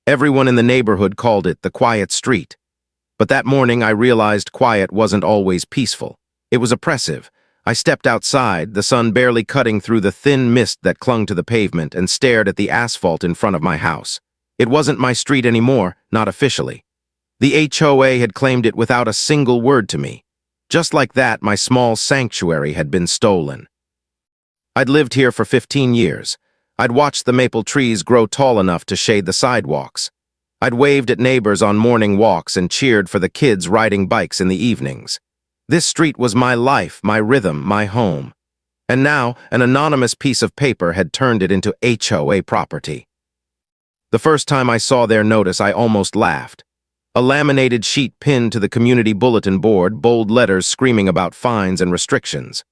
Everyone in the neighborhood called it the quiet street. But that morning I realized quiet wasn't always peaceful. It was oppressive. I stepped outside, the sun barely cutting through the thin mist that clung to the pavement, and stared at the asphalt in front of my house. It wasn't my street anymore, not officially. The HOA had claimed it without a single word to me. Just like that, my small sanctuary had been stolen. I'd lived here for 15 years. I'd watched the maple trees grow tall enough to shade the sidewalks. I'd waved at neighbors on morning walks and cheered for the kids riding bikes in the evenings. This street was my life, my rhythm, my home. And now, an anonymous piece of paper had turned it into HOA property. The first time I saw their notice, I almost laughed. A laminated sheet pinned to the community bulletin board, bold letters screaming about fines and restrictions.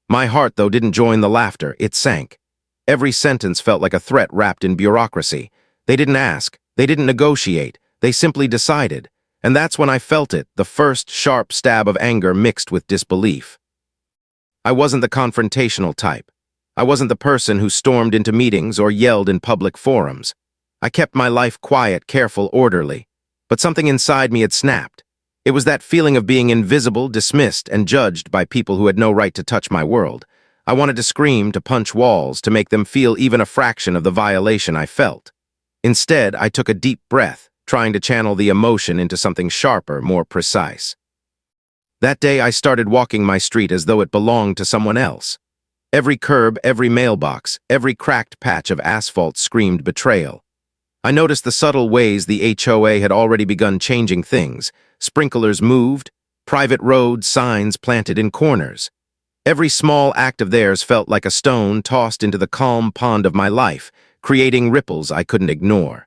My heart, though, didn't join the laughter. It sank. Every sentence felt like a threat wrapped in bureaucracy. They didn't ask. They didn't negotiate. They simply decided. And that's when I felt it, the first sharp stab of anger mixed with disbelief. I wasn't the confrontational type. I wasn't the person who stormed into meetings or yelled in public forums. I kept my life quiet, careful, orderly. But something inside me had snapped. It was that feeling of being invisible, dismissed, and judged by people who had no right to touch my world. I wanted to scream, to punch walls, to make them feel even a fraction of the violation I felt. Instead, I took a deep breath, trying to channel the emotion into something sharper, more precise. That day, I started walking my street as though it belonged to someone else. Every curb, every mailbox, every cracked patch of asphalt screamed betrayal. I noticed the subtle ways the HOA had already begun changing things. Sprinklers moved, private roads, signs planted in corners. Every small act of theirs felt like a stone tossed into the calm pond of my life, creating ripples I couldn't ignore.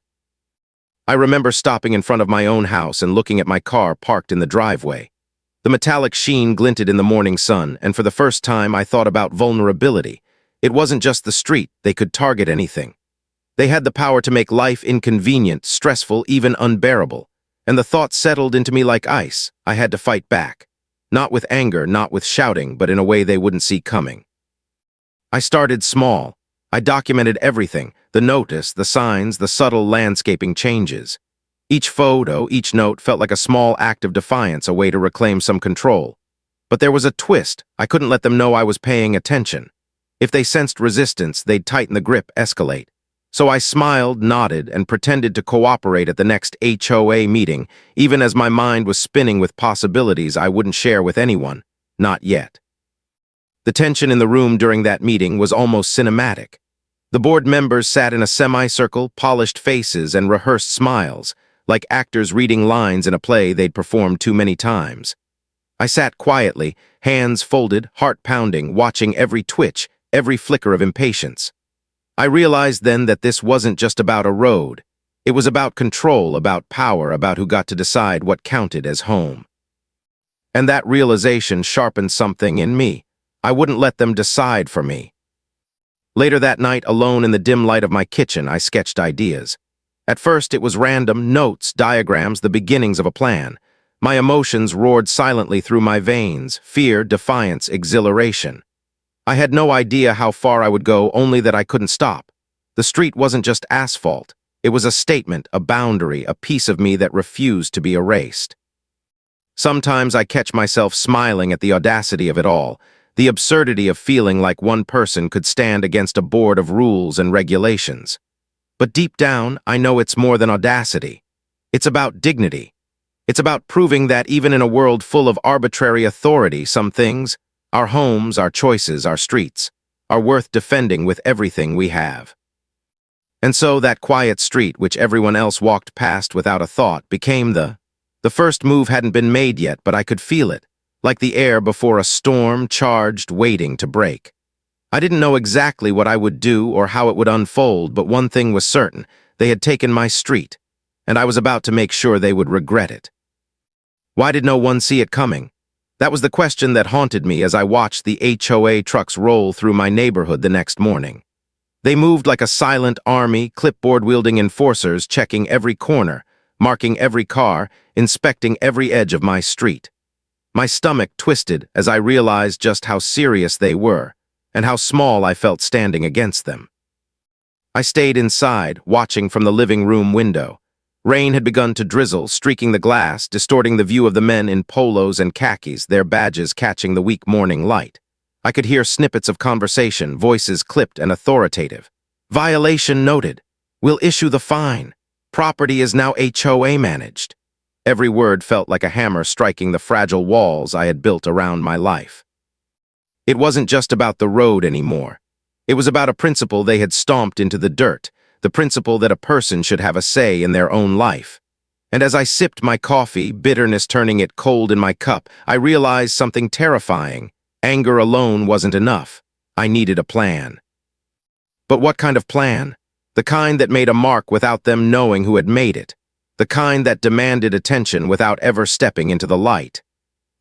I remember stopping in front of my own house and looking at my car parked in the driveway. The metallic sheen glinted in the morning sun, and for the first time I thought about vulnerability. It wasn't just the street, they could target anything. They had the power to make life inconvenient, stressful, even unbearable. And the thought settled into me like ice. I had to fight back. Not with anger, not with shouting, but in a way they wouldn't see coming. I started small. I documented everything, the notice, the signs, the subtle landscaping changes. Each photo, each note felt like a small act of defiance, a way to reclaim some control. But there was a twist. I couldn't let them know I was paying attention. If they sensed resistance, they'd tighten the grip, escalate. So I smiled, nodded, and pretended to cooperate at the next HOA meeting, even as my mind was spinning with possibilities I wouldn't share with anyone. Not yet. The tension in the room during that meeting was almost cinematic. The board members sat in a semicircle, polished faces, and rehearsed smiles, like actors reading lines in a play they'd performed too many times. I sat quietly, hands folded, heart pounding, watching every twitch, every flicker of impatience. I realized then that this wasn't just about a road. It was about control, about power, about who got to decide what counted as home. And that realization sharpened something in me. I wouldn't let them decide for me. Later that night, alone in the dim light of my kitchen, I sketched ideas. At first, it was random, notes, diagrams, the beginnings of a plan. My emotions roared silently through my veins, fear, defiance, exhilaration. I had no idea how far I would go, only that I couldn't stop. The street wasn't just asphalt. It was a statement, a boundary, a piece of me that refused to be erased. Sometimes I catch myself smiling at the audacity of it all, the absurdity of feeling like one person could stand against a board of rules and regulations. But deep down, I know it's more than audacity. It's about dignity. It's about proving that even in a world full of arbitrary authority, some things, our homes, our choices, our streets, are worth defending with everything we have. And so that quiet street, which everyone else walked past without a thought, became the first move hadn't been made yet, but I could feel it, like the air before a storm, charged, waiting to break. I didn't know exactly what I would do or how it would unfold, but one thing was certain: they had taken my street, and I was about to make sure they would regret it. Why did no one see it coming? That was the question that haunted me as I watched the HOA trucks roll through my neighborhood the next morning. They moved like a silent army, clipboard-wielding enforcers, checking every corner, marking every car, inspecting every edge of my street. My stomach twisted as I realized just how serious they were, and how small I felt standing against them. I stayed inside, watching from the living room window. Rain had begun to drizzle, streaking the glass, distorting the view of the men in polos and khakis, their badges catching the weak morning light. I could hear snippets of conversation, voices clipped and authoritative. Violation noted. We'll issue the fine. Property is now HOA managed. Every word felt like a hammer striking the fragile walls I had built around my life. It wasn't just about the road anymore. It was about a principle they had stomped into the dirt, the principle that a person should have a say in their own life. And as I sipped my coffee, bitterness turning it cold in my cup, I realized something terrifying. Anger alone wasn't enough. I needed a plan. But what kind of plan? The kind that made a mark without them knowing who had made it. The kind that demanded attention without ever stepping into the light.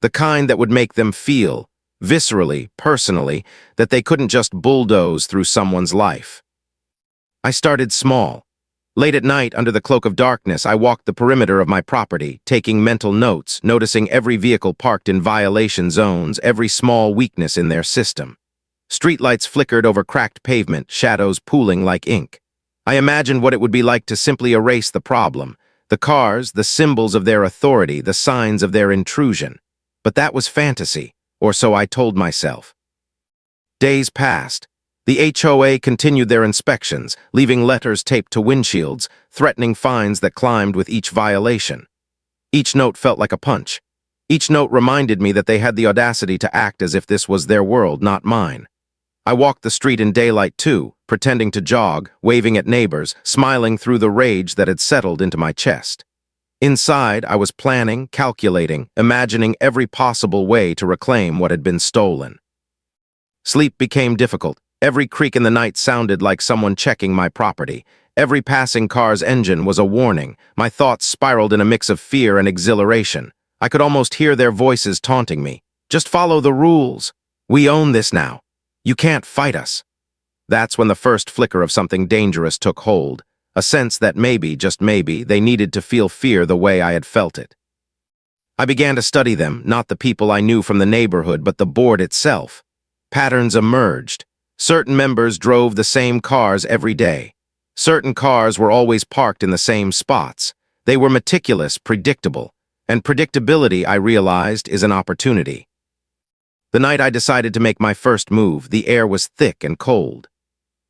The kind that would make them feel, viscerally, personally, that they couldn't just bulldoze through someone's life. I started small. Late at night, under the cloak of darkness, I walked the perimeter of my property, taking mental notes, noticing every vehicle parked in violation zones, every small weakness in their system. Streetlights flickered over cracked pavement, shadows pooling like ink. I imagined what it would be like to simply erase the problem. The cars, the symbols of their authority, the signs of their intrusion. But that was fantasy, or so I told myself. Days passed. The HOA continued their inspections, leaving letters taped to windshields, threatening fines that climbed with each violation. Each note felt like a punch. Each note reminded me that they had the audacity to act as if this was their world, not mine. I walked the street in daylight too, pretending to jog, waving at neighbors, smiling through the rage that had settled into my chest. Inside, I was planning, calculating, imagining every possible way to reclaim what had been stolen. Sleep became difficult. Every creak in the night sounded like someone checking my property. Every passing car's engine was a warning. My thoughts spiraled in a mix of fear and exhilaration. I could almost hear their voices taunting me. Just follow the rules. We own this now. You can't fight us. That's when the first flicker of something dangerous took hold. A sense that maybe, just maybe, they needed to feel fear the way I had felt it. I began to study them, not the people I knew from the neighborhood, but the board itself. Patterns emerged. Certain members drove the same cars every day. Certain cars were always parked in the same spots. They were meticulous, predictable. And predictability, I realized, is an opportunity. The night I decided to make my first move, the air was thick and cold.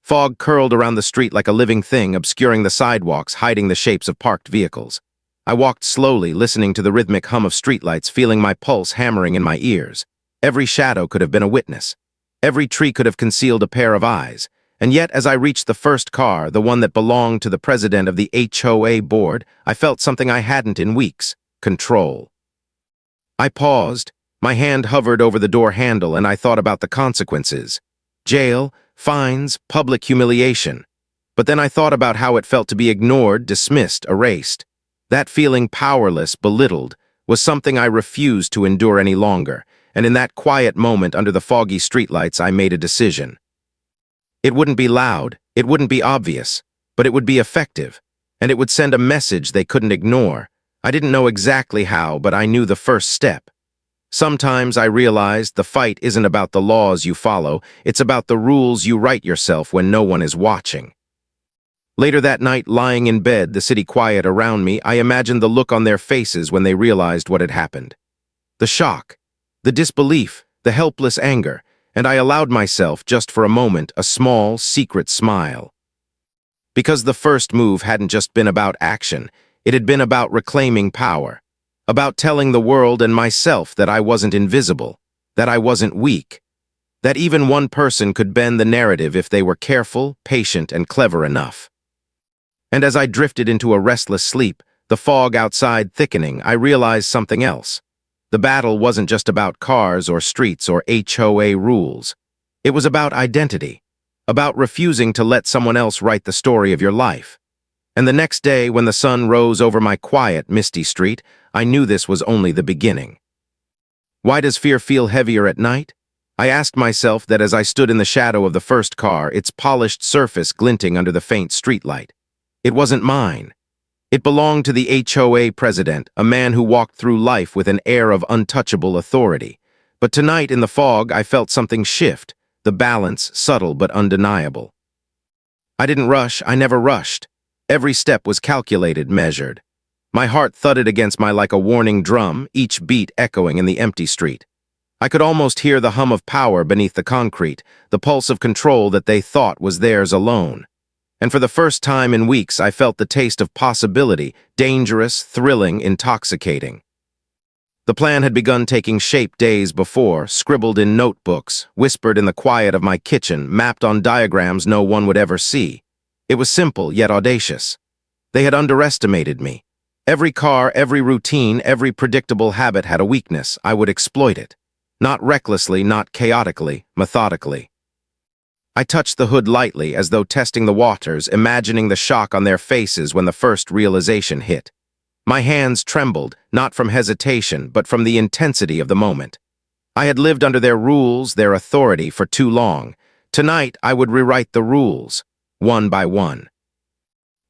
Fog curled around the street like a living thing, obscuring the sidewalks, hiding the shapes of parked vehicles. I walked slowly, listening to the rhythmic hum of streetlights, feeling my pulse hammering in my ears. Every shadow could have been a witness. Every tree could have concealed a pair of eyes. And yet, as I reached the first car, the one that belonged to the president of the HOA board, I felt something I hadn't in weeks: control. I paused. My hand hovered over the door handle, and I thought about the consequences. Jail, fines, public humiliation. But then I thought about how it felt to be ignored, dismissed, erased. That feeling, powerless, belittled, was something I refused to endure any longer. And in that quiet moment under the foggy streetlights, I made a decision. It wouldn't be loud, it wouldn't be obvious, but it would be effective, and it would send a message they couldn't ignore. I didn't know exactly how, but I knew the first step. Sometimes I realized the fight isn't about the laws you follow, it's about the rules you write yourself when no one is watching. Later that night, lying in bed, the city quiet around me, I imagined the look on their faces when they realized what had happened. The shock. The disbelief, the helpless anger, and I allowed myself, just for a moment, a small, secret smile. Because the first move hadn't just been about action, it had been about reclaiming power, about telling the world and myself that I wasn't invisible, that I wasn't weak, that even one person could bend the narrative if they were careful, patient, and clever enough. And as I drifted into a restless sleep, the fog outside thickening, I realized something else. The battle wasn't just about cars or streets or HOA rules. It was about identity, about refusing to let someone else write the story of your life. And the next day, when the sun rose over my quiet, misty street, I knew this was only the beginning. Why does fear feel heavier at night? I asked myself that as I stood in the shadow of the first car, its polished surface glinting under the faint streetlight. It wasn't mine. It belonged to the HOA president, a man who walked through life with an air of untouchable authority. But tonight in the fog, I felt something shift, the balance subtle but undeniable. I didn't rush, I never rushed. Every step was calculated, measured. My heart thudded against my like a warning drum, each beat echoing in the empty street. I could almost hear the hum of power beneath the concrete, the pulse of control that they thought was theirs alone. And for the first time in weeks, I felt the taste of possibility, dangerous, thrilling, intoxicating. The plan had begun taking shape days before, scribbled in notebooks, whispered in the quiet of my kitchen, mapped on diagrams no one would ever see. It was simple, yet audacious. They had underestimated me. Every car, every routine, every predictable habit had a weakness. I would exploit it. Not recklessly, not chaotically, methodically. I touched the hood lightly, as though testing the waters, imagining the shock on their faces when the first realization hit. My hands trembled, not from hesitation, but from the intensity of the moment. I had lived under their rules, their authority, for too long. Tonight, I would rewrite the rules, one by one.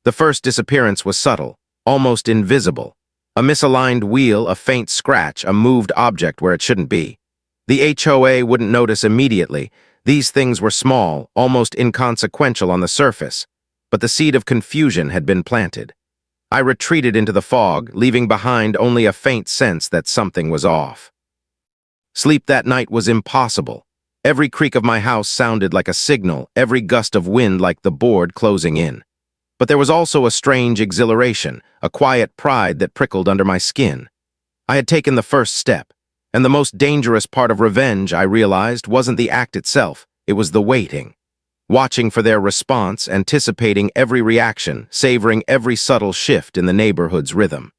The first disappearance was subtle, almost invisible. A misaligned wheel, a faint scratch, a moved object where it shouldn't be. The HOA wouldn't notice immediately. These things were small, almost inconsequential on the surface, but the seed of confusion had been planted. I retreated into the fog, leaving behind only a faint sense that something was off. Sleep that night was impossible. Every creak of my house sounded like a signal, every gust of wind like the board closing in. But there was also a strange exhilaration, a quiet pride that prickled under my skin. I had taken the first step, and the most dangerous part of revenge, I realized, wasn't the act itself, it was the waiting. Watching for their response, anticipating every reaction, savoring every subtle shift in the neighborhood's rhythm.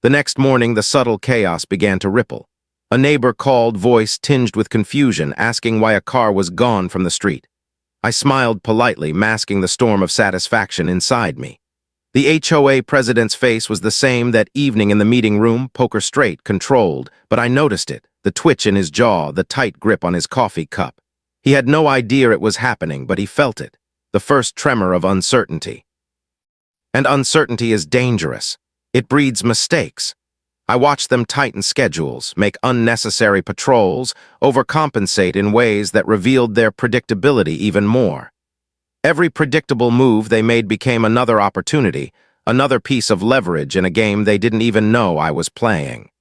The next morning, the subtle chaos began to ripple. A neighbor called, voice tinged with confusion, asking why a car was gone from the street. I smiled politely, masking the storm of satisfaction inside me. The HOA president's face was the same that evening in the meeting room, poker straight, controlled, but I noticed it, the twitch in his jaw, the tight grip on his coffee cup. He had no idea it was happening, but he felt it, the first tremor of uncertainty. And uncertainty is dangerous. It breeds mistakes. I watched them tighten schedules, make unnecessary patrols, overcompensate in ways that revealed their predictability even more. Every predictable move they made became another opportunity, another piece of leverage in a game they didn't even know I was playing.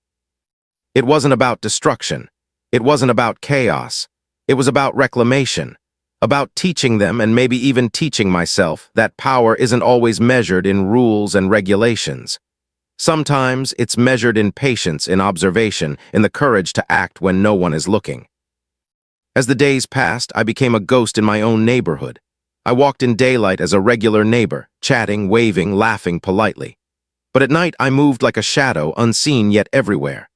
It wasn't about destruction. It wasn't about chaos. It was about reclamation, about teaching them and maybe even teaching myself that power isn't always measured in rules and regulations. Sometimes it's measured in patience, in observation, in the courage to act when no one is looking. As the days passed, I became a ghost in my own neighborhood. I walked in daylight as a regular neighbor, chatting, waving, laughing politely. But at night I moved like a shadow, unseen yet everywhere.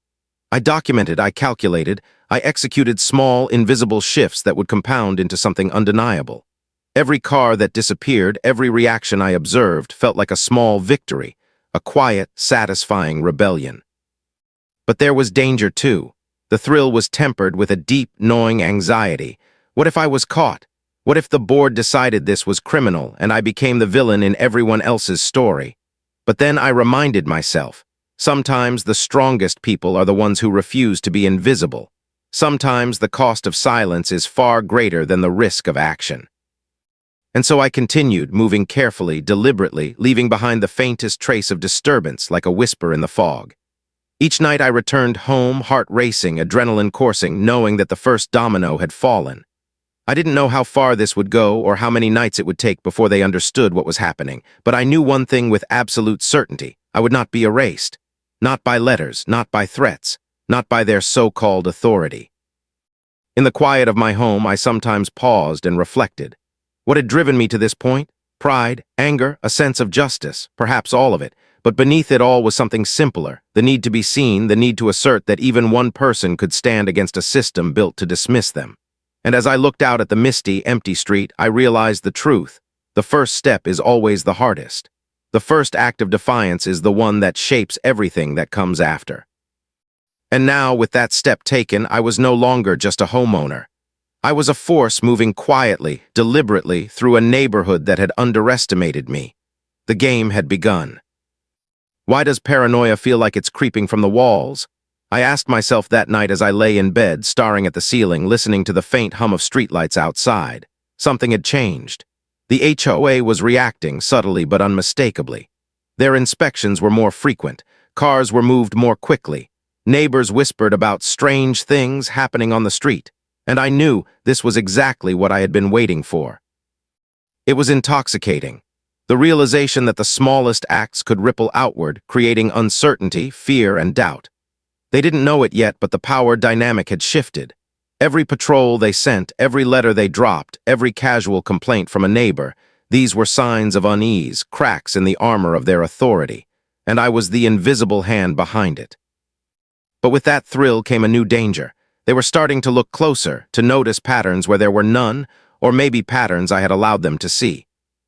I documented, I calculated, I executed small, invisible shifts that would compound into something undeniable. Every car that disappeared, every reaction I observed felt like a small victory, a quiet, satisfying rebellion. But there was danger too. The thrill was tempered with a deep, gnawing anxiety. What if I was caught? What if the board decided this was criminal and I became the villain in everyone else's story? But then I reminded myself, sometimes the strongest people are the ones who refuse to be invisible. Sometimes the cost of silence is far greater than the risk of action. And so I continued, moving carefully, deliberately, leaving behind the faintest trace of disturbance like a whisper in the fog. Each night I returned home, heart racing, adrenaline coursing, knowing that the first domino had fallen. I didn't know how far this would go or how many nights it would take before they understood what was happening, but I knew one thing with absolute certainty. I would not be erased. Not by letters, not by threats, not by their so-called authority. In the quiet of my home, I sometimes paused and reflected. What had driven me to this point? Pride, anger, a sense of justice, perhaps all of it. But beneath it all was something simpler, the need to be seen, the need to assert that even one person could stand against a system built to dismiss them. And as I looked out at the misty, empty street, I realized the truth. The first step is always the hardest. The first act of defiance is the one that shapes everything that comes after. And now, with that step taken, I was no longer just a homeowner. I was a force moving quietly, deliberately, through a neighborhood that had underestimated me. The game had begun. Why does paranoia feel like it's creeping from the walls? I asked myself that night as I lay in bed, staring at the ceiling, listening to the faint hum of streetlights outside. Something had changed. The HOA was reacting, subtly but unmistakably. Their inspections were more frequent. Cars were moved more quickly. Neighbors whispered about strange things happening on the street, and I knew this was exactly what I had been waiting for. It was intoxicating. The realization that the smallest acts could ripple outward, creating uncertainty, fear, and doubt. They didn't know it yet, but the power dynamic had shifted. Every patrol they sent, every letter they dropped, every casual complaint from a neighbor, these were signs of unease, cracks in the armor of their authority, and I was the invisible hand behind it. But with that thrill came a new danger. They were starting to look closer, to notice patterns where there were none, or maybe patterns I had allowed them to see.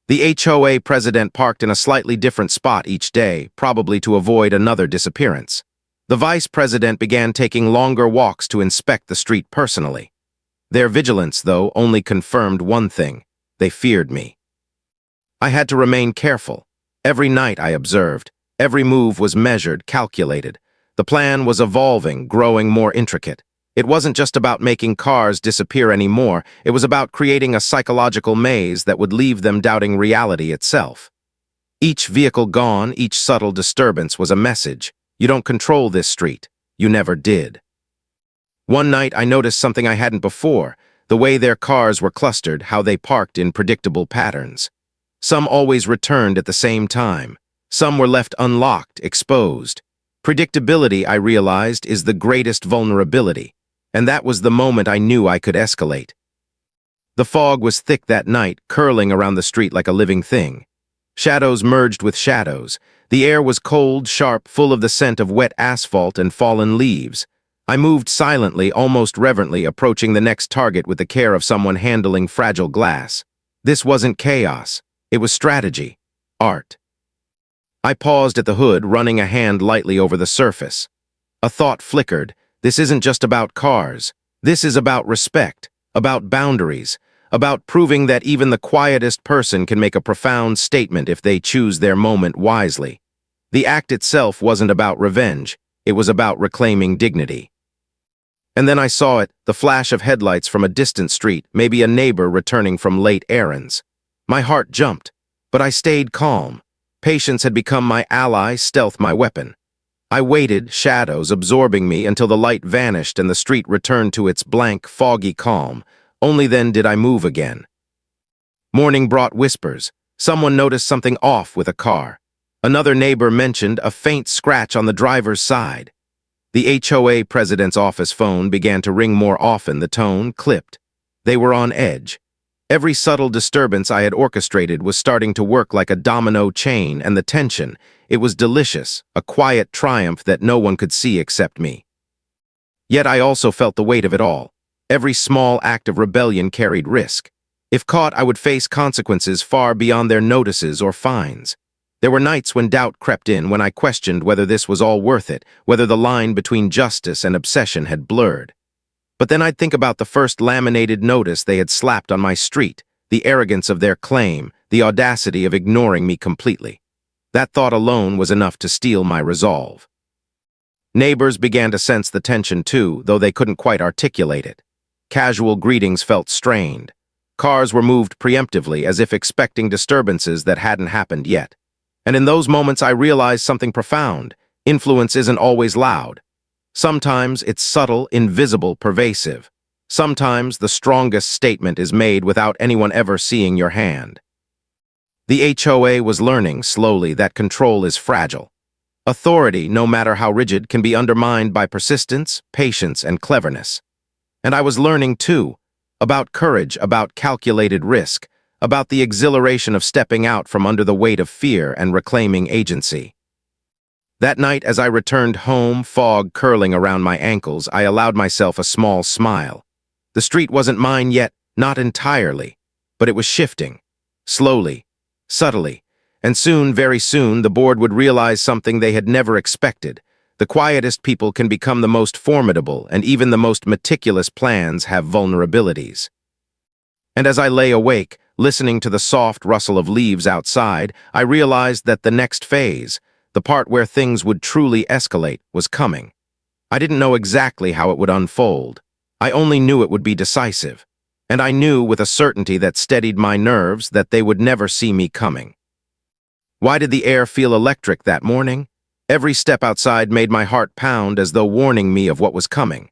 The HOA president parked in a slightly different spot each day, probably to avoid another disappearance. The vice president began taking longer walks to inspect the street personally. Their vigilance, though, only confirmed one thing: they feared me. I had to remain careful. Every night, I observed. Every move was measured, calculated. The plan was evolving, growing more intricate. It wasn't just about making cars disappear anymore, it was about creating a psychological maze that would leave them doubting reality itself. Each vehicle gone, each subtle disturbance was a message. You don't control this street. You never did. One night I noticed something I hadn't before: the way their cars were clustered, how they parked in predictable patterns. Some always returned at the same time. Some were left unlocked, exposed. Predictability, I realized, is the greatest vulnerability, and that was the moment I knew I could escalate. The fog was thick that night, curling around the street like a living thing. Shadows merged with shadows. The air was cold, sharp, full of the scent of wet asphalt and fallen leaves. I moved silently, almost reverently, approaching the next target with the care of someone handling fragile glass. This wasn't chaos. It was strategy. Art. I paused at the hood, running a hand lightly over the surface. A thought flickered. This isn't just about cars. This is about respect, about boundaries, about proving that even the quietest person can make a profound statement if they choose their moment wisely. The act itself wasn't about revenge. It was about reclaiming dignity. And then I saw it, the flash of headlights from a distant street, maybe a neighbor returning from late errands. My heart jumped, but I stayed calm. Patience had become my ally, stealth my weapon. I waited, shadows absorbing me, until the light vanished and the street returned to its blank, foggy calm. Only then did I move again. Morning brought whispers. Someone noticed something off with a car. Another neighbor mentioned a faint scratch on the driver's side. The HOA president's office phone began to ring more often, the tone clipped. They were on edge. Every subtle disturbance I had orchestrated was starting to work like a domino chain, and the tension, it was delicious, a quiet triumph that no one could see except me. Yet I also felt the weight of it all. Every small act of rebellion carried risk. If caught, I would face consequences far beyond their notices or fines. There were nights when doubt crept in, when I questioned whether this was all worth it, whether the line between justice and obsession had blurred. But then I'd think about the first laminated notice they had slapped on my street, the arrogance of their claim, the audacity of ignoring me completely. That thought alone was enough to steel my resolve. Neighbors began to sense the tension too, though they couldn't quite articulate it. Casual greetings felt strained. Cars were moved preemptively, as if expecting disturbances that hadn't happened yet. And in those moments I realized something profound. Influence isn't always loud. Sometimes it's subtle, invisible, pervasive. Sometimes the strongest statement is made without anyone ever seeing your hand. The HOA was learning, slowly, that control is fragile. Authority, no matter how rigid, can be undermined by persistence, patience, and cleverness. And I was learning, too, about courage, about calculated risk, about the exhilaration of stepping out from under the weight of fear and reclaiming agency. That night, as I returned home, fog curling around my ankles, I allowed myself a small smile. The street wasn't mine yet, not entirely, but it was shifting. Slowly, subtly, and soon, very soon, the board would realize something they had never expected. The quietest people can become the most formidable, and even the most meticulous plans have vulnerabilities. And as I lay awake, listening to the soft rustle of leaves outside, I realized that the next phase, the part where things would truly escalate, was coming. I didn't know exactly how it would unfold. I only knew it would be decisive. And I knew with a certainty that steadied my nerves that they would never see me coming. Why did the air feel electric that morning? Every step outside made my heart pound as though warning me of what was coming.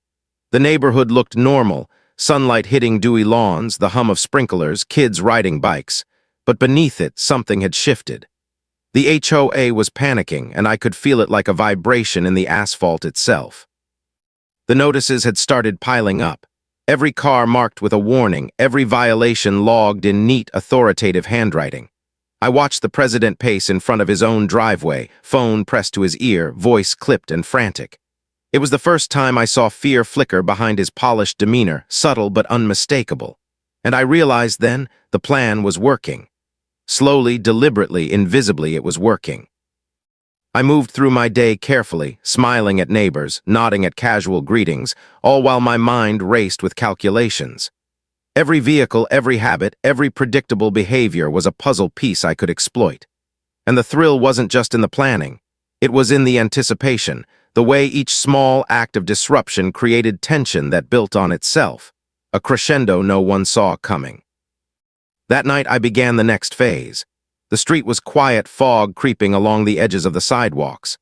The neighborhood looked normal, sunlight hitting dewy lawns, the hum of sprinklers, kids riding bikes. But beneath it, something had shifted. The HOA was panicking, and I could feel it like a vibration in the asphalt itself. The notices had started piling up. Every car marked with a warning, every violation logged in neat, authoritative handwriting. I watched the president pace in front of his own driveway, phone pressed to his ear, voice clipped and frantic. It was the first time I saw fear flicker behind his polished demeanor, subtle but unmistakable. And I realized then the plan was working. Slowly, deliberately, invisibly, it was working. I moved through my day carefully, smiling at neighbors, nodding at casual greetings, all while my mind raced with calculations. Every vehicle, every habit, every predictable behavior was a puzzle piece I could exploit. And the thrill wasn't just in the planning. It was in the anticipation, the way each small act of disruption created tension that built on itself, a crescendo no one saw coming. That night I began the next phase. The street was quiet, fog creeping along the edges of the sidewalks.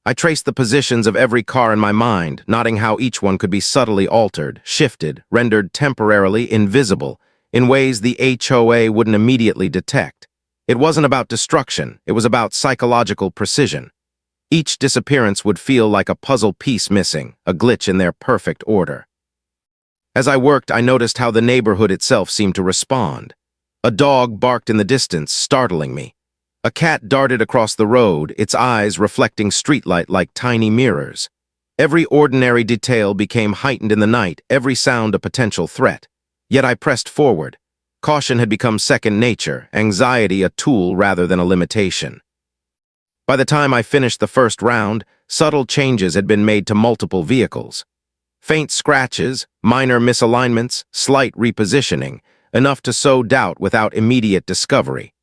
I traced the positions of every car in my mind, noting how each one could be subtly altered, shifted, rendered temporarily invisible, in ways the HOA wouldn't immediately detect. It wasn't about destruction, it was about psychological precision. Each disappearance would feel like a puzzle piece missing, a glitch in their perfect order. As I worked, I noticed how the neighborhood itself seemed to respond. A dog barked in the distance, startling me. A cat darted across the road, its eyes reflecting streetlight like tiny mirrors. Every ordinary detail became heightened in the night, every sound a potential threat. Yet I pressed forward. Caution had become second nature, anxiety a tool rather than a limitation. By the time I finished the first round, subtle changes had been made to multiple vehicles. Faint scratches, minor misalignments, slight repositioning, enough to sow doubt without immediate discovery.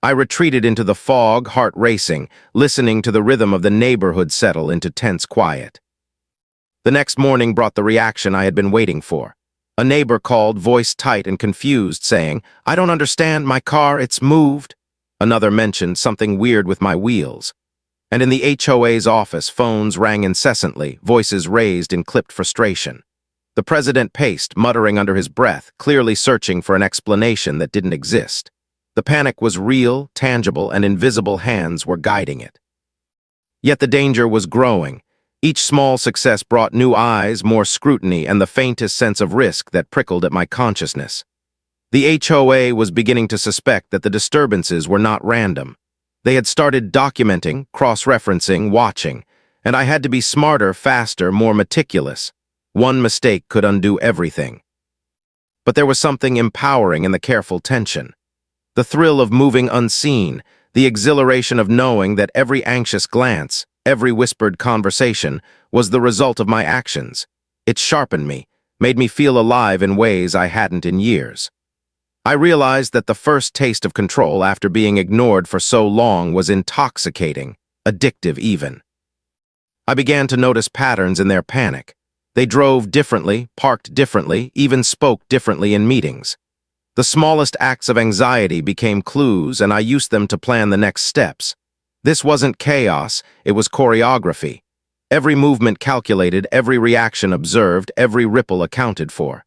I retreated into the fog, heart racing, listening to the rhythm of the neighborhood settle into tense quiet. The next morning brought the reaction I had been waiting for. A neighbor called, voice tight and confused, saying, "I don't understand, my car, it's moved." Another mentioned something weird with my wheels. And in the HOA's office, phones rang incessantly, voices raised in clipped frustration. The president paced, muttering under his breath, clearly searching for an explanation that didn't exist. The panic was real, tangible, and invisible hands were guiding it. Yet the danger was growing. Each small success brought new eyes, more scrutiny, and the faintest sense of risk that prickled at my consciousness. The HOA was beginning to suspect that the disturbances were not random. They had started documenting, cross-referencing, watching, and I had to be smarter, faster, more meticulous. One mistake could undo everything. But there was something empowering in the careful tension. The thrill of moving unseen, the exhilaration of knowing that every anxious glance, every whispered conversation, was the result of my actions. It sharpened me, made me feel alive in ways I hadn't in years. I realized that the first taste of control after being ignored for so long was intoxicating, addictive even. I began to notice patterns in their panic. They drove differently, parked differently, even spoke differently in meetings. The smallest acts of anxiety became clues, and I used them to plan the next steps. This wasn't chaos, it was choreography. Every movement calculated, every reaction observed, every ripple accounted for.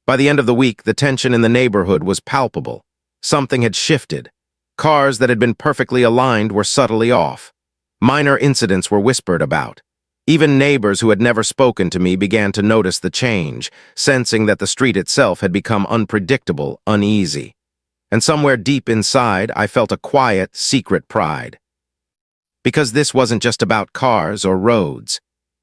By the end of the week, the tension in the neighborhood was palpable. Something had shifted. Cars that had been perfectly aligned were subtly off. Minor incidents were whispered about. Even neighbors who had never spoken to me began to notice the change, sensing that the street itself had become unpredictable, uneasy. And somewhere deep inside, I felt a quiet, secret pride. Because this wasn't just about cars or roads.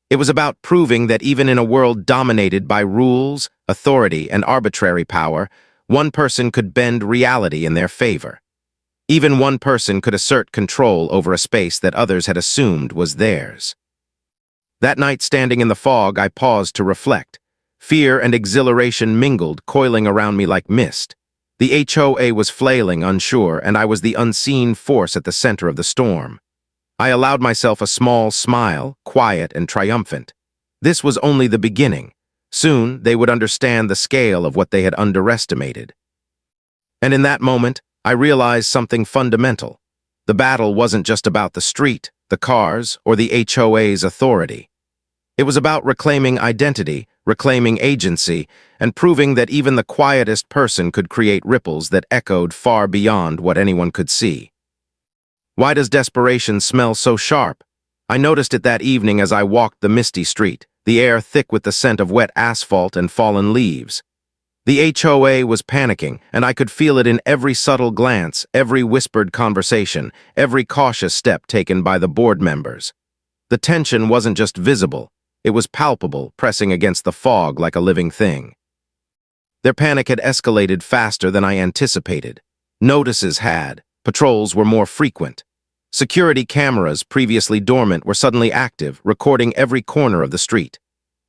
It was about proving that even in a world dominated by rules, authority, and arbitrary power, one person could bend reality in their favor. Even one person could assert control over a space that others had assumed was theirs. That night, standing in the fog, I paused to reflect. Fear and exhilaration mingled, coiling around me like mist. The HOA was flailing, unsure, and I was the unseen force at the center of the storm. I allowed myself a small smile, quiet and triumphant. This was only the beginning. Soon, they would understand the scale of what they had underestimated. And in that moment, I realized something fundamental. The battle wasn't just about the street, the cars, or the HOA's authority. It was about reclaiming identity, reclaiming agency, and proving that even the quietest person could create ripples that echoed far beyond what anyone could see. Why does desperation smell so sharp? I noticed it that evening as I walked the misty street, the air thick with the scent of wet asphalt and fallen leaves. The HOA was panicking, and I could feel it in every subtle glance, every whispered conversation, every cautious step taken by the board members. The tension wasn't just visible, it was palpable, pressing against the fog like a living thing. Their panic had escalated faster than I anticipated. Notices had, patrols were more frequent. Security cameras, previously dormant, were suddenly active, recording every corner of the street.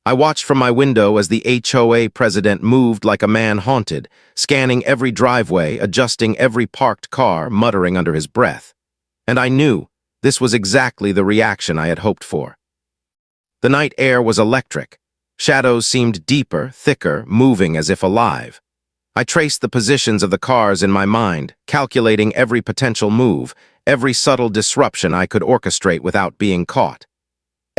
I watched from my window as the HOA president moved like a man haunted, scanning every driveway, adjusting every parked car, muttering under his breath. And I knew this was exactly the reaction I had hoped for. The night air was electric. Shadows seemed deeper, thicker, moving as if alive. I traced the positions of the cars in my mind, calculating every potential move, every subtle disruption I could orchestrate without being caught.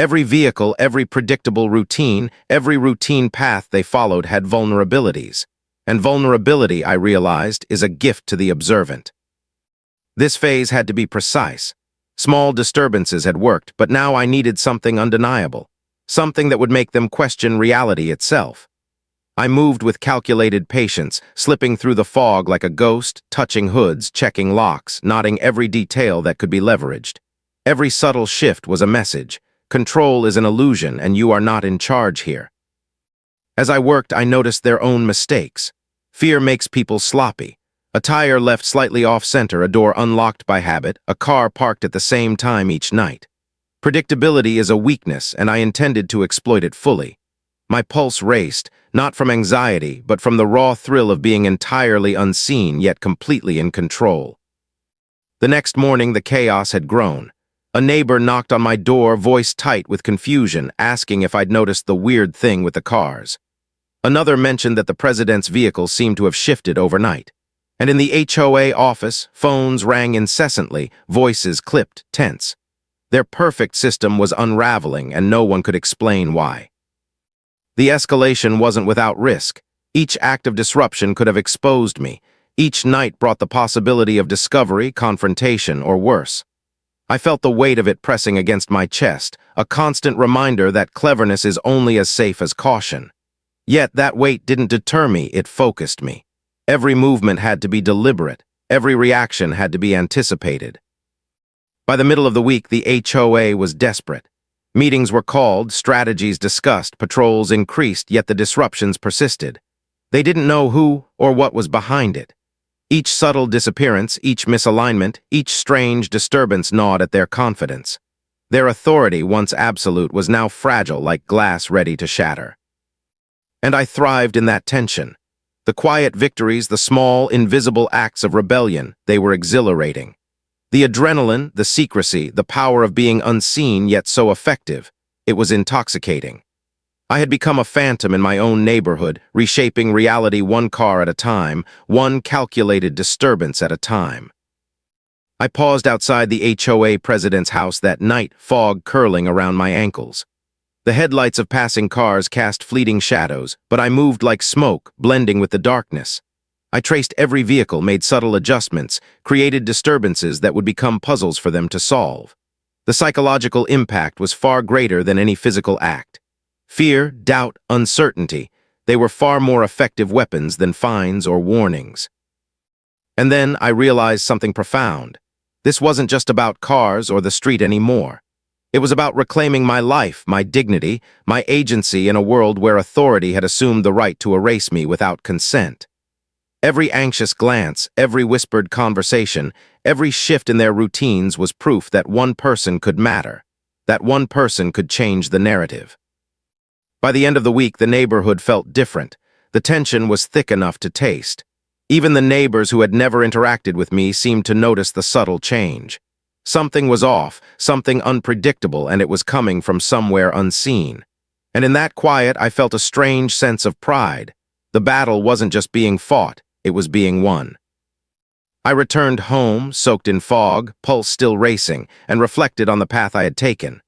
Every vehicle, every predictable routine, every routine path they followed had vulnerabilities. And vulnerability, I realized, is a gift to the observant. This phase had to be precise. Small disturbances had worked, but now I needed something undeniable, something that would make them question reality itself. I moved with calculated patience, slipping through the fog like a ghost, touching hoods, checking locks, noting every detail that could be leveraged. Every subtle shift was a message. Control is an illusion, and you are not in charge here. As I worked, I noticed their own mistakes. Fear makes people sloppy. A tire left slightly off-center, a door unlocked by habit, a car parked at the same time each night. Predictability is a weakness, and I intended to exploit it fully. My pulse raced, not from anxiety, but from the raw thrill of being entirely unseen, yet completely in control. The next morning, the chaos had grown. A neighbor knocked on my door, voice tight with confusion, asking if I'd noticed the weird thing with the cars. Another mentioned that the president's vehicle seemed to have shifted overnight. And in the HOA office, phones rang incessantly, voices clipped, tense. Their perfect system was unraveling, and no one could explain why. The escalation wasn't without risk. Each act of disruption could have exposed me. Each night brought the possibility of discovery, confrontation, or worse. I felt the weight of it pressing against my chest, a constant reminder that cleverness is only as safe as caution. Yet that weight didn't deter me, it focused me. Every movement had to be deliberate. Every reaction had to be anticipated. By the middle of the week, the HOA was desperate. Meetings were called, strategies discussed, patrols increased, yet the disruptions persisted. They didn't know who or what was behind it. Each subtle disappearance, each misalignment, each strange disturbance gnawed at their confidence. Their authority, once absolute, was now fragile like glass ready to shatter. And I thrived in that tension. The quiet victories, the small, invisible acts of rebellion, they were exhilarating. The adrenaline, the secrecy, the power of being unseen yet so effective, it was intoxicating. I had become a phantom in my own neighborhood, reshaping reality one car at a time, one calculated disturbance at a time. I paused outside the HOA president's house that night, fog curling around my ankles. The headlights of passing cars cast fleeting shadows, but I moved like smoke, blending with the darkness. I traced every vehicle, made subtle adjustments, created disturbances that would become puzzles for them to solve. The psychological impact was far greater than any physical act. Fear, doubt, uncertainty, they were far more effective weapons than fines or warnings. And then I realized something profound. This wasn't just about cars or the street anymore. It was about reclaiming my life, my dignity, my agency in a world where authority had assumed the right to erase me without consent. Every anxious glance, every whispered conversation, every shift in their routines was proof that one person could matter, that one person could change the narrative. By the end of the week, the neighborhood felt different. The tension was thick enough to taste. Even the neighbors who had never interacted with me seemed to notice the subtle change. Something was off, something unpredictable, and it was coming from somewhere unseen. And in that quiet, I felt a strange sense of pride. The battle wasn't just being fought, it was being won. I returned home, soaked in fog, pulse still racing, and reflected on the path I had taken.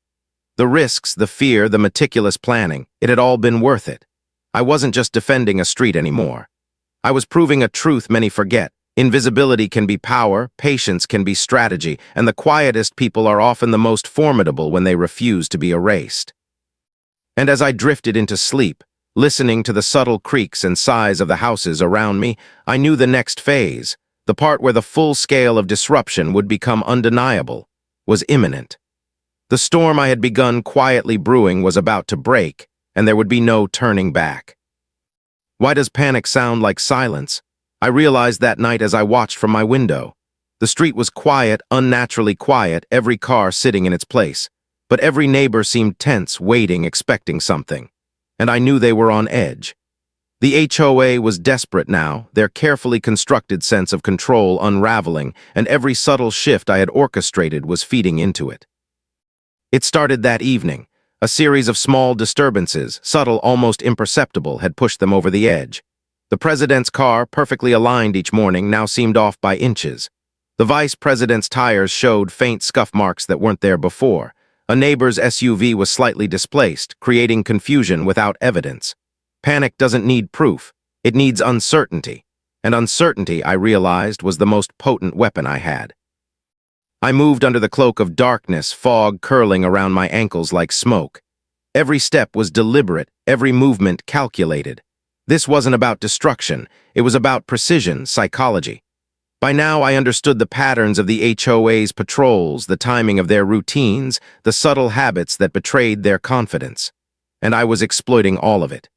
The risks, the fear, the meticulous planning, it had all been worth it. I wasn't just defending a street anymore. I was proving a truth many forget. Invisibility can be power, patience can be strategy, and the quietest people are often the most formidable when they refuse to be erased. And as I drifted into sleep, listening to the subtle creaks and sighs of the houses around me, I knew the next phase, the part where the full scale of disruption would become undeniable, was imminent. The storm I had begun quietly brewing was about to break, and there would be no turning back. Why does panic sound like silence? I realized that night as I watched from my window. The street was quiet, unnaturally quiet, every car sitting in its place. But every neighbor seemed tense, waiting, expecting something. And I knew they were on edge. The HOA was desperate now, their carefully constructed sense of control unraveling, and every subtle shift I had orchestrated was feeding into it. It started that evening. A series of small disturbances, subtle, almost imperceptible, had pushed them over the edge. The president's car, perfectly aligned each morning, now seemed off by inches. The vice president's tires showed faint scuff marks that weren't there before. A neighbor's SUV was slightly displaced, creating confusion without evidence. Panic doesn't need proof. It needs uncertainty. And uncertainty, I realized, was the most potent weapon I had. I moved under the cloak of darkness, fog curling around my ankles like smoke. Every step was deliberate, every movement calculated. This wasn't about destruction, it was about precision, psychology. By now I understood the patterns of the HOA's patrols, the timing of their routines, the subtle habits that betrayed their confidence. And I was exploiting all of it.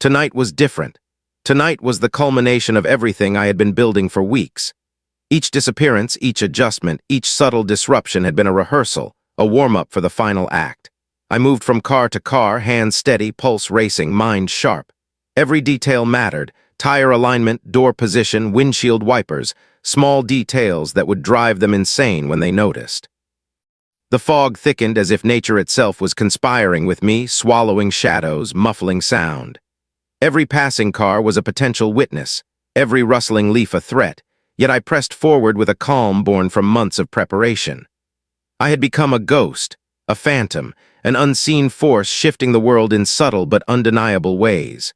Tonight was different. Tonight was the culmination of everything I had been building for weeks. Each disappearance, each adjustment, each subtle disruption had been a rehearsal, a warm-up for the final act. I moved from car to car, hands steady, pulse racing, mind sharp. Every detail mattered, tire alignment, door position, windshield wipers, small details that would drive them insane when they noticed. The fog thickened as if nature itself was conspiring with me, swallowing shadows, muffling sound. Every passing car was a potential witness, every rustling leaf a threat, yet I pressed forward with a calm born from months of preparation. I had become a ghost, a phantom, an unseen force shifting the world in subtle but undeniable ways.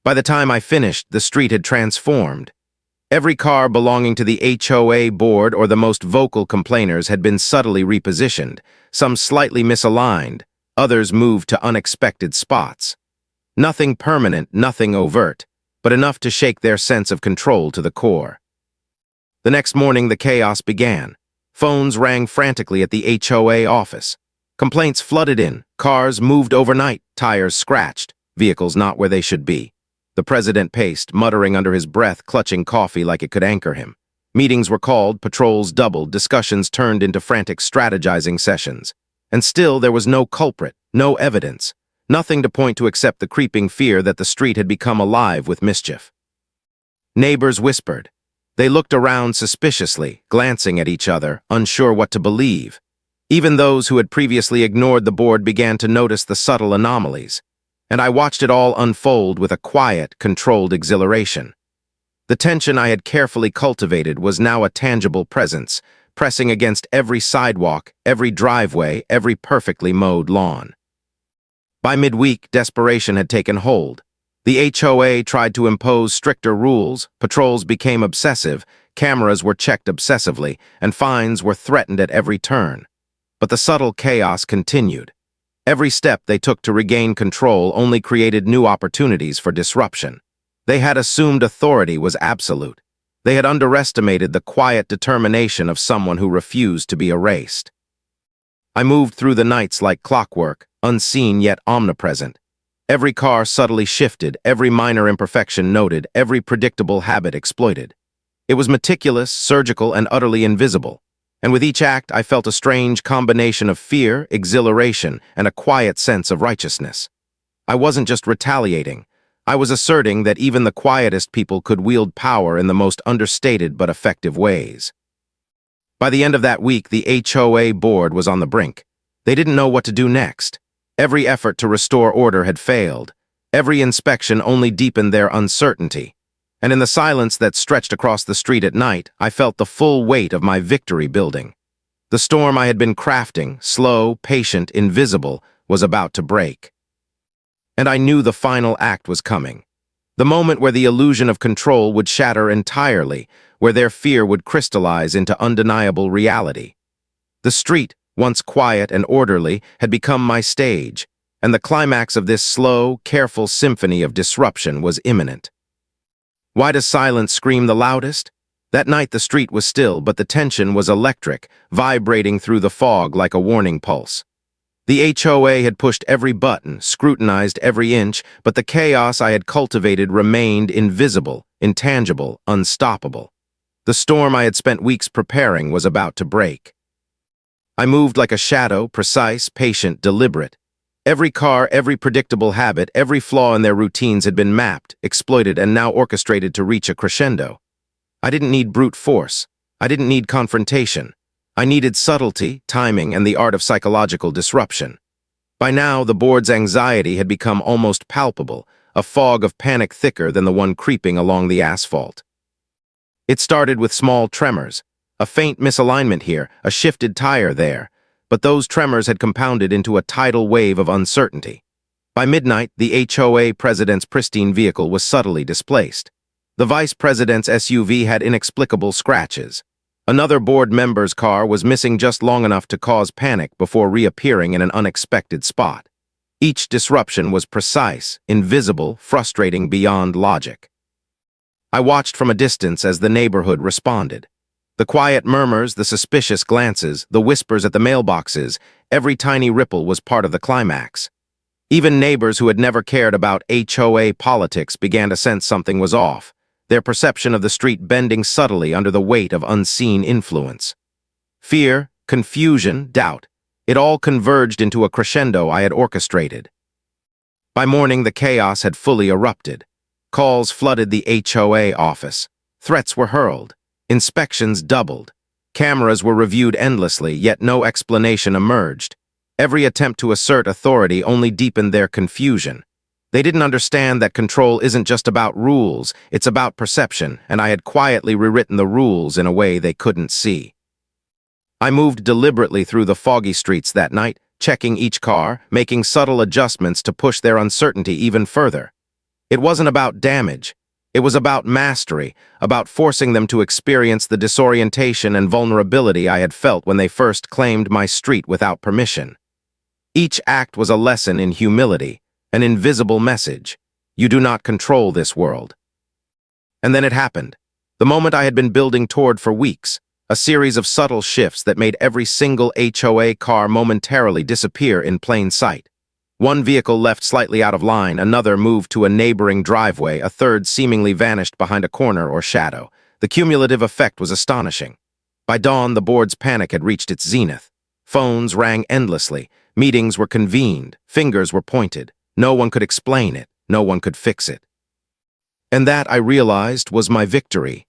By the time I finished, the street had transformed. Every car belonging to the HOA board or the most vocal complainers had been subtly repositioned, some slightly misaligned, others moved to unexpected spots. Nothing permanent, nothing overt, but enough to shake their sense of control to the core. The next morning, the chaos began. Phones rang frantically at the HOA office. Complaints flooded in, cars moved overnight, tires scratched, vehicles not where they should be. The president paced, muttering under his breath, clutching coffee like it could anchor him. Meetings were called, patrols doubled, discussions turned into frantic strategizing sessions. And still there was no culprit, no evidence, nothing to point to except the creeping fear that the street had become alive with mischief. Neighbors whispered. They looked around suspiciously, glancing at each other, unsure what to believe. Even those who had previously ignored the board began to notice the subtle anomalies. And I watched it all unfold with a quiet, controlled exhilaration. The tension I had carefully cultivated was now a tangible presence, pressing against every sidewalk, every driveway, every perfectly mowed lawn. By midweek, desperation had taken hold. The HOA tried to impose stricter rules, patrols became obsessive, cameras were checked obsessively, and fines were threatened at every turn. But the subtle chaos continued. Every step they took to regain control only created new opportunities for disruption. They had assumed authority was absolute. They had underestimated the quiet determination of someone who refused to be erased. I moved through the nights like clockwork, unseen yet omnipresent. Every car subtly shifted, every minor imperfection noted, every predictable habit exploited. It was meticulous, surgical, and utterly invisible. And with each act, I felt a strange combination of fear, exhilaration, and a quiet sense of righteousness. I wasn't just retaliating. I was asserting that even the quietest people could wield power in the most understated but effective ways. By the end of that week, the HOA board was on the brink. They didn't know what to do next. Every effort to restore order had failed. Every inspection only deepened their uncertainty. And in the silence that stretched across the street at night, I felt the full weight of my victory building. The storm I had been crafting, slow, patient, invisible, was about to break. And I knew the final act was coming. The moment where the illusion of control would shatter entirely, where their fear would crystallize into undeniable reality. The street, once quiet and orderly, had become my stage, and the climax of this slow, careful symphony of disruption was imminent. Why does silence scream the loudest? That night the street was still, but the tension was electric, vibrating through the fog like a warning pulse. The HOA had pushed every button, scrutinized every inch, but the chaos I had cultivated remained invisible, intangible, unstoppable. The storm I had spent weeks preparing was about to break. I moved like a shadow, precise, patient, deliberate. Every car, every predictable habit, every flaw in their routines had been mapped, exploited, and now orchestrated to reach a crescendo. I didn't need brute force. I didn't need confrontation. I needed subtlety, timing, and the art of psychological disruption. By now, the board's anxiety had become almost palpable, a fog of panic thicker than the one creeping along the asphalt. It started with small tremors, a faint misalignment here, a shifted tire there, but those tremors had compounded into a tidal wave of uncertainty. By midnight, the HOA president's pristine vehicle was subtly displaced. The vice president's SUV had inexplicable scratches. Another board member's car was missing just long enough to cause panic before reappearing in an unexpected spot. Each disruption was precise, invisible, frustrating beyond logic. I watched from a distance as the neighborhood responded. The quiet murmurs, the suspicious glances, the whispers at the mailboxes, every tiny ripple was part of the climax. Even neighbors who had never cared about HOA politics began to sense something was off, their perception of the street bending subtly under the weight of unseen influence. Fear, confusion, doubt, it all converged into a crescendo I had orchestrated. By morning, the chaos had fully erupted. Calls flooded the HOA office. Threats were hurled. Inspections doubled. Cameras were reviewed endlessly, yet no explanation emerged. Every attempt to assert authority only deepened their confusion. They didn't understand that control isn't just about rules, it's about perception, and I had quietly rewritten the rules in a way they couldn't see. I moved deliberately through the foggy streets that night, checking each car, making subtle adjustments to push their uncertainty even further. It wasn't about damage. It was about mastery, about forcing them to experience the disorientation and vulnerability I had felt when they first claimed my street without permission. Each act was a lesson in humility, an invisible message. You do not control this world. And then it happened. The moment I had been building toward for weeks, a series of subtle shifts that made every single HOA car momentarily disappear in plain sight. One vehicle left slightly out of line, another moved to a neighboring driveway, a third seemingly vanished behind a corner or shadow. The cumulative effect was astonishing. By dawn, the board's panic had reached its zenith. Phones rang endlessly, meetings were convened, fingers were pointed. No one could explain it, no one could fix it. And that, I realized, was my victory.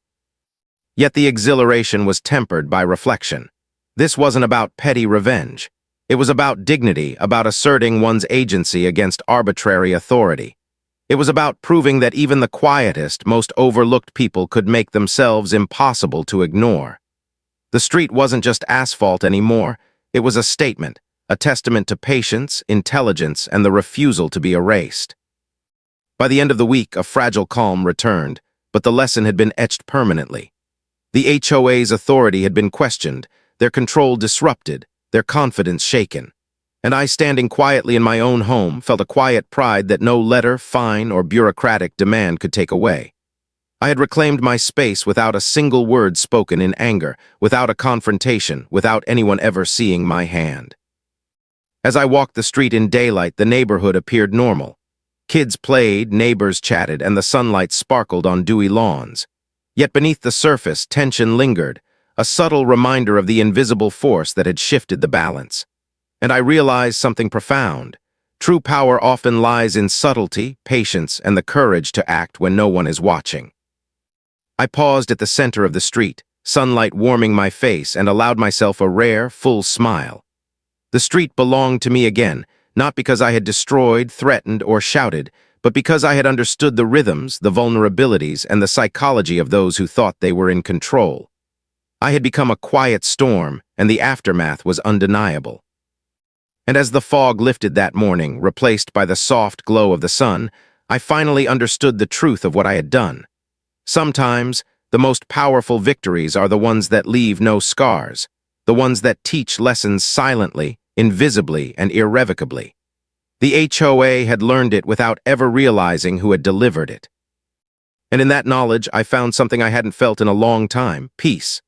Yet the exhilaration was tempered by reflection. This wasn't about petty revenge. It was about dignity, about asserting one's agency against arbitrary authority. It was about proving that even the quietest, most overlooked people could make themselves impossible to ignore. The street wasn't just asphalt anymore. It was a statement, a testament to patience, intelligence, and the refusal to be erased. By the end of the week, a fragile calm returned, but the lesson had been etched permanently. The HOA's authority had been questioned, their control disrupted, their confidence shaken. And I, standing quietly in my own home, felt a quiet pride that no letter, fine, or bureaucratic demand could take away. I had reclaimed my space without a single word spoken in anger, without a confrontation, without anyone ever seeing my hand. As I walked the street in daylight, the neighborhood appeared normal. Kids played, neighbors chatted, and the sunlight sparkled on dewy lawns. Yet beneath the surface, tension lingered, a subtle reminder of the invisible force that had shifted the balance. And I realized something profound. True power often lies in subtlety, patience, and the courage to act when no one is watching. I paused at the center of the street, sunlight warming my face, and allowed myself a rare, full smile. The street belonged to me again, not because I had destroyed, threatened, or shouted, but because I had understood the rhythms, the vulnerabilities, and the psychology of those who thought they were in control. I had become a quiet storm, and the aftermath was undeniable. And as the fog lifted that morning, replaced by the soft glow of the sun, I finally understood the truth of what I had done. Sometimes, the most powerful victories are the ones that leave no scars, the ones that teach lessons silently, invisibly, and irrevocably. The HOA had learned it without ever realizing who had delivered it. And in that knowledge, I found something I hadn't felt in a long time: peace.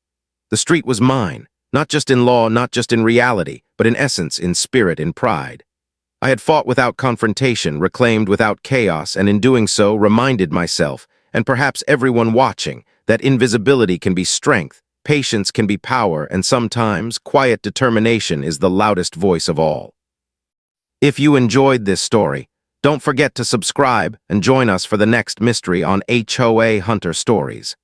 The street was mine, not just in law, not just in reality, but in essence, in spirit, in pride. I had fought without confrontation, reclaimed without chaos, and in doing so, reminded myself, and perhaps everyone watching, that invisibility can be strength, patience can be power, and sometimes quiet determination is the loudest voice of all. If you enjoyed this story, don't forget to subscribe and join us for the next mystery on HOA Hunter Stories.